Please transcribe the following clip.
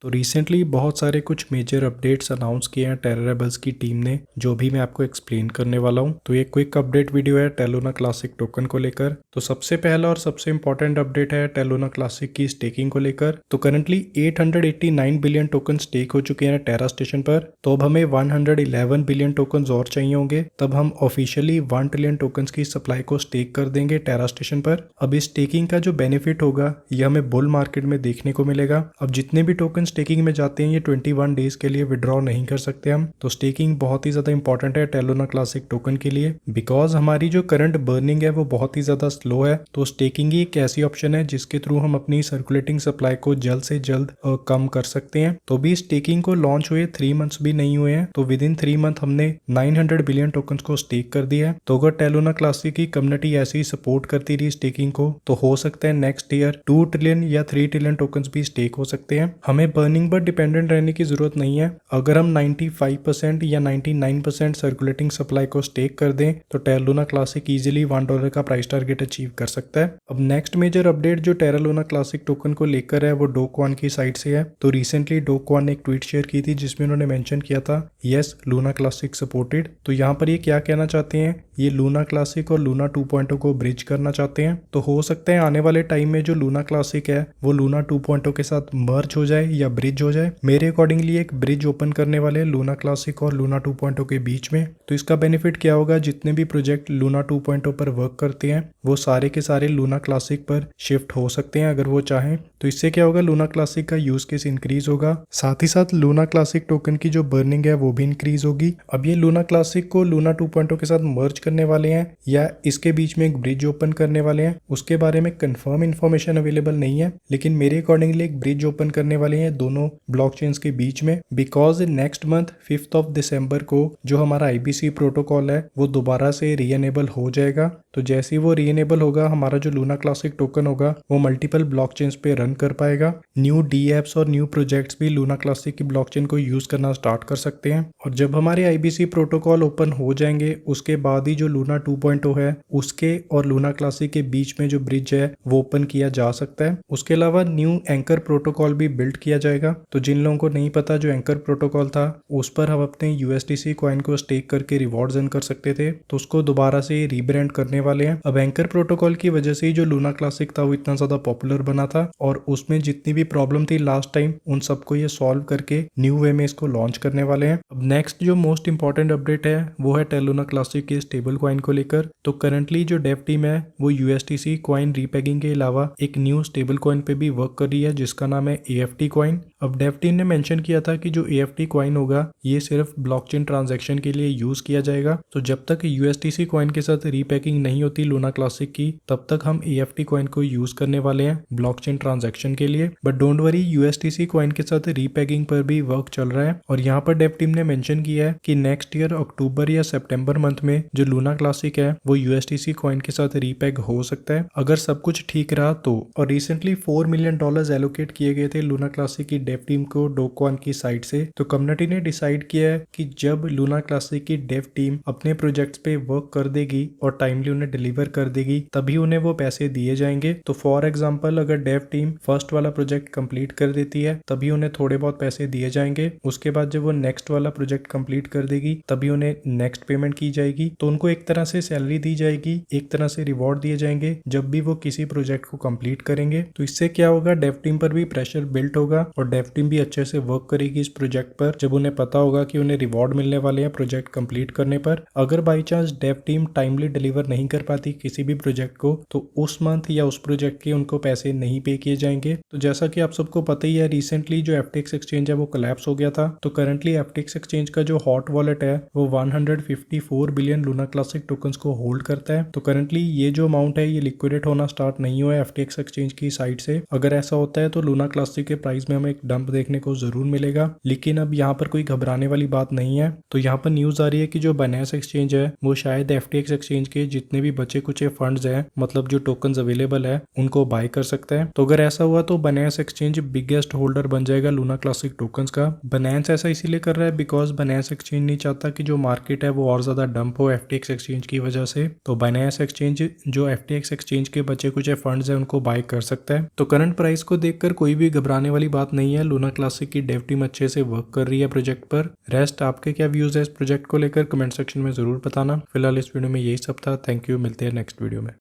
तो रिसेंटली बहुत सारे कुछ मेजर अपडेट्स अनाउंस किए हैं टेररेबल्स की टीम ने, जो भी मैं आपको एक्सप्लेन करने वाला हूं। तो ये क्विक अपडेट वीडियो है टेलोना क्लासिक टोकन को लेकर। तो सबसे पहला और सबसे इंपॉर्टेंट अपडेट है टेलोना क्लासिक की स्टेकिंग को लेकर। तो करंटली 889 बिलियन टोकन स्टेक हो चुके हैं टेरा स्टेशन पर। तो अब हमें 111 बिलियन टोकन और चाहिए होंगे, तब हम ऑफिशियली 1 ट्रिलियन टोकन की सप्लाई को स्टेक कर देंगे टेरा स्टेशन पर। अब इस स्टेकिंग का जो बेनिफिट होगा यह हमें बुल मार्केट में देखने को मिलेगा। अब जितने भी टोकन स्टेकिंग में जाते हैं ये 21 डेज के लिए विड्रॉ नहीं कर सकते हम। तो स्टेकिंग बहुत ही ज्यादा इंपॉर्टेंट है टेलोना क्लासिक टोकन के लिए, बिकॉज हमारी जो करंट बर्निंग है वो बहुत ही ज्यादा स्लो है। तो स्टेकिंग ही एक ऐसी ऑप्शन है जिसके थ्रू हम अपनी सर्कुलेटिंग सप्लाई को जल्द से जल्द कम कर सकते हैं। तो भी स्टेकिंग को लॉन्च हुए 3 मंथ्स भी नहीं हुए हैं, तो विद इन 3 मंथ हमने 900 बिलियन टोकन को स्टेक कर दिया है। तो अगर टेलोना क्लासिक की कम्युनिटी ऐसे ही सपोर्ट करती रही स्टेकिंग को, तो हो सकता है नेक्स्ट ईयर 2 ट्रिलियन या 3 ट्रिलियन टोकन भी स्टेक हो सकते हैं। हमें बर्निंग पर डिपेंडेंट रहने की जरूरत नहीं है। अगर हम 95% या 99% सर्कुलेटिंग सप्लाई को स्टेक कर दें तो टेरालूना क्लासिक इजीली $1 का प्राइस टारगेट अचीव कर सकता है। अब नेक्स्ट मेजर अपडेट जो टेरालूना क्लासिक टोकन को लेकर है वो डो क्वान की साइड से है। तो रिसेंटली डो क्वान ने एक ट्वीट शेयर की थी जिसमें उन्होंने मेंशन किया था यस लूना क्लासिक सपोर्टेड। तो यहाँ पर ये क्या कहना चाहते हैं, ये लूना क्लासिक और लूना 2.0 को ब्रिज करना चाहते हैं। तो हो सकता है आने वाले टाइम में जो लूना क्लासिक है वो लूना 2.0 के साथ मर्ज हो जाए या ब्रिज हो जाए। मेरे अकॉर्डिंगली एक ब्रिज ओपन करने वाले लूना क्लासिक और लूना 2.0 के बीच में। तो इसका बेनिफिट क्या होगा, जितने भी प्रोजेक्ट लूना 2.0 पर वर्क करते हैं वो सारे के सारे लूना क्लासिक पर शिफ्ट हो सकते हैं अगर वो चाहें। तो इससे क्या होगा, लूना क्लासिक का यूज केस इंक्रीज होगा, साथ ही साथ लूना क्लासिक टोकन की जो बर्निंग है वो भी इंक्रीज होगी। अब ये लूना क्लासिक को लूना 2.0 के साथ मर्ज करने वाले हैं या इसके बीच में एक ब्रिज ओपन करने वाले हैं, उसके बारे में कंफर्म इंफॉर्मेशन अवेलेबल नहीं है, लेकिन मेरे अकॉर्डिंगली एक ब्रिज ओपन करने वाले हैं दोनों ब्लॉकचेन्स के बीच में। बिकॉज नेक्स्ट मंथ 5 दिसंबर को जो हमारा IBC प्रोटोकॉल है वो दोबारा से रीएनेबल हो जाएगा। तो जैसे ही वो रीएनेबल होगा हमारा जो लूना क्लासिक टोकन होगा वो मल्टीपल ब्लॉकचेन्स पे रन कर पाएगा। न्यू DApps और न्यू प्रोजेक्ट्स भी लूना क्लासिक की ब्लॉकचेन को यूज करना स्टार्ट कर सकते हैं। और जब हमारे IBC प्रोटोकॉल ओपन हो जाएंगे उसके बाद ही जो लूना 2.0 है उसके और लूना क्लासिक के बीच में जो ब्रिज है वो ओपन किया जा सकता है। उसके अलावा न्यू एंकर प्रोटोकॉल भी बिल्ड किया जाएगा। तो जिन लोगों को नहीं पता, जो एंकर प्रोटोकॉल था उस पर हम अपने USDC कॉइन को स्टेक करके रिवॉर्ड्स अर्न कर सकते थे, तो उसको दोबारा से रीब्रांड करने वाले हैं। अब एंकर प्रोटोकॉल की वजह से ही जो लूना क्लासिक था वो इतना ज्यादा पॉपुलर बना था और उसमें जितनी भी प्रॉब्लम थी लास्ट टाइम उन सबको ये सॉल्व करके न्यू वे में इसको लॉन्च करने वाले हैं। अब नेक्स्ट जो मोस्ट इंपॉर्टेंट अपडेट है वो है टेलूना क्लासिक के स्टेबल कॉइन को लेकर। तो करंटली जो डेव टीम है वो USDC कॉइन रीपैगिंग के अलावा एक न्यू स्टेबल कॉइन पे भी वर्क कर रही है जिसका नाम है AFT कॉइन। अब डेव टीम ने मेंशन किया था कि जो AFT कॉइन होगा ये सिर्फ ब्लॉकचेन ट्रांजैक्शन के लिए यूज किया जाएगा। तो जब तक USDC कॉइन के साथ रीपैकिंग नहीं होती लूना क्लासिक की तब तक हम AFT कॉइन को यूज करने वाले हैं ब्लॉकचेन ट्रांजैक्शन के लिए। But don't worry, USDC coin के साथ रीपैकिंग पर भी वर्क चल रहा है और यहाँ पर डेव टीम ने मेंशन किया है कि नेक्स्ट ईयर अक्टूबर या सितंबर मंथ में जो लूना क्लासिक है वो USDC कॉइन के साथ रीपैग हो सकता है अगर सब कुछ ठीक रहा तो। और रिसेंटली $4 मिलियन एलोकेट किए गए थे लूना क्लासिक की डेव टीम को डो क्वान की साइड से। तो कम्युनिटी ने डिसाइड किया है कि जब लूना क्लासिक की डेव टीम अपने प्रोजेक्ट्स पे वर्क कर देगी और टाइमली उन्हें डिलीवर कर देगी तभी उन्हें वो पैसे दिए जाएंगे। तो फॉर एग्जाम्पल अगर डेव टीम फर्स्ट वाला प्रोजेक्ट कंप्लीट कर देती है तभी उन्हें थोड़े बहुत पैसे दिए जाएंगे। उसके बाद जब वो नेक्स्ट वाला प्रोजेक्ट कंप्लीट कर देगी तभी उन्हें नेक्स्ट पेमेंट की जाएगी। तो उनको एक तरह से सैलरी दी जाएगी, एक तरह से रिवॉर्ड दिए जाएंगे जब भी वो किसी प्रोजेक्ट को कंप्लीट करेंगे। तो इससे क्या होगा, डेव टीम पर भी प्रेशर बिल्ट होगा और डेव टीम भी अच्छे से वर्क करेगी इस प्रोजेक्ट पर जब उन्हें पता होगा कि उन्हें रिवॉर्ड मिलने वाले हैं प्रोजेक्ट कंप्लीट करने पर। अगर by chance Dave team timely deliver नहीं कर पाती किसी भी प्रोजेक्ट को तो उस मंथ या उस प्रोजेक्ट के उनको पैसे नहीं पे किए जाएंगे। तो जैसा कि आप सबको पता ही है रिसेंटली जो FTX एक्सचेंज है वो कोलैप्स हो गया था। तो करंटली FTX एक्सचेंज का जो हॉट वॉलेट है वो 154 बिलियन लूना क्लासिक टोकन्स को होल्ड करता है। तो करंटली ये जो अमाउंट है ये लिक्विडेट होना स्टार्ट नहीं हुआ है FTX एक्सचेंज की साइड से। अगर ऐसा होता है तो लूना क्लासिक के प्राइस में हमें एक डंप देखने को जरूर मिलेगा, लेकिन अब यहाँ पर कोई घबराने वाली बात नहीं है। तो यहाँ पर न्यूज आ रही है कि जो बाइनेंस एक्सचेंज है वो शायद FTX एक्सचेंज के जितने भी बचे कुछ फंड्स हैं, मतलब जो टोकन्स अवेलेबल है उनको बाय कर सकता है। तो अगर ऐसा हुआ तो बाइनेंस एक्सचेंज बिगेस्ट होल्डर बन जाएगा लूना क्लासिक टोकन्स का। बाइनेंस ऐसा इसीलिए कर रहा है बिकॉज बाइनेंस एक्सचेंज नहीं चाहता कि जो मार्केट है वो और ज्यादा डंप हो FTX एक्सचेंज की वजह से। तो बाइनेंस एक्सचेंज जो FTX एक्सचेंज के बचे कुछ फंड्स है उनको बाय कर सकता है। तो करंट प्राइस को देखकर कोई भी घबराने वाली बात नहीं नहीं है, लूना क्लासिक की डेव टीम अच्छे से वर्क कर रही है प्रोजेक्ट पर। रेस्ट आपके क्या व्यूज है इस प्रोजेक्ट को लेकर कमेंट सेक्शन में जरूर बताना। फिलहाल इस वीडियो में यही सब था। थैंक यू, मिलते हैं नेक्स्ट वीडियो में।